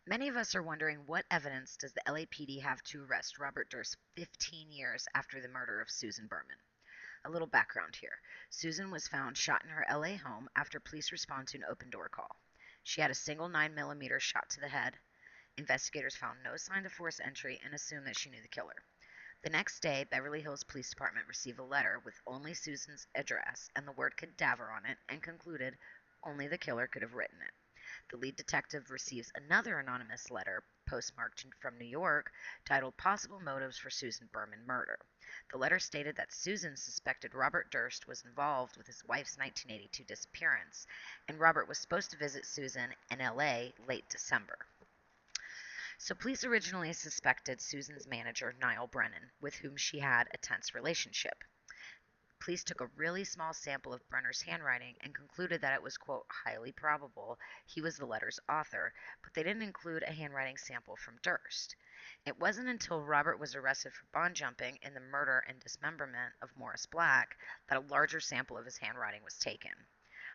Many of us are wondering, what evidence does the LAPD have to arrest Robert Durst 15 years after the murder of Susan Berman? A little background here. Susan was found shot in her LA home after police responded to an open door call. She had a single 9mm shot to the head. Investigators found no sign of forced entry and assumed that she knew the killer. The next day, Beverly Hills Police Department received a letter with only Susan's address and the word cadaver on it and concluded only the killer could have written it. The lead detective receives another anonymous letter, postmarked from New York, titled Possible Motives for Susan Berman Murder. The letter stated that Susan suspected Robert Durst was involved with his wife's 1982 disappearance, and Robert was supposed to visit Susan in LA late December. So police originally suspected Susan's manager, Niall Brennan, with whom she had a tense relationship. Police took a really small sample of Brenner's handwriting and concluded that it was, quote, highly probable he was the letter's author, but they didn't include a handwriting sample from Durst. It wasn't until Robert was arrested for bond jumping in the murder and dismemberment of Morris Black that a larger sample of his handwriting was taken.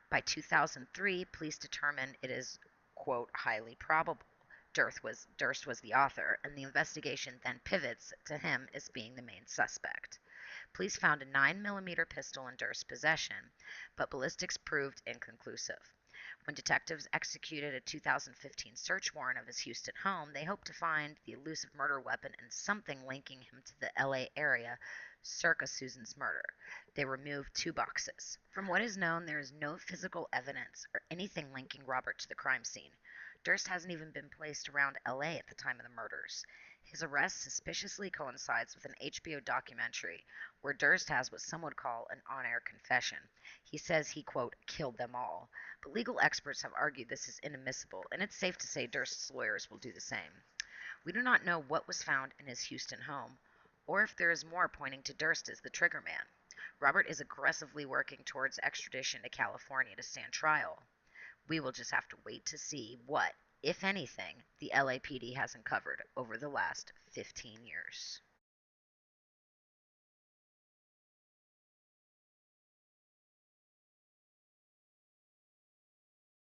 By 2003, police determined it is, quote, highly probable Durst was the author, and the investigation then pivots to him as being the main suspect. Police found a 9mm pistol in Durst's possession, but ballistics proved inconclusive. When detectives executed a 2015 search warrant of his Houston home, they hoped to find the elusive murder weapon and something linking him to the LA area circa Susan's murder. They removed 2 boxes. From what is known, there is no physical evidence or anything linking Robert to the crime scene. Durst hasn't even been placed around LA at the time of the murders. His arrest suspiciously coincides with an HBO documentary where Durst has what some would call an on-air confession. He says he, quote, killed them all. But legal experts have argued this is inadmissible, and it's safe to say Durst's lawyers will do the same. We do not know what was found in his Houston home, or if there is more pointing to Durst as the trigger man. Robert is aggressively working towards extradition to California to stand trial. We will just have to wait to see what, if anything, the LAPD has uncovered over the last 15 years.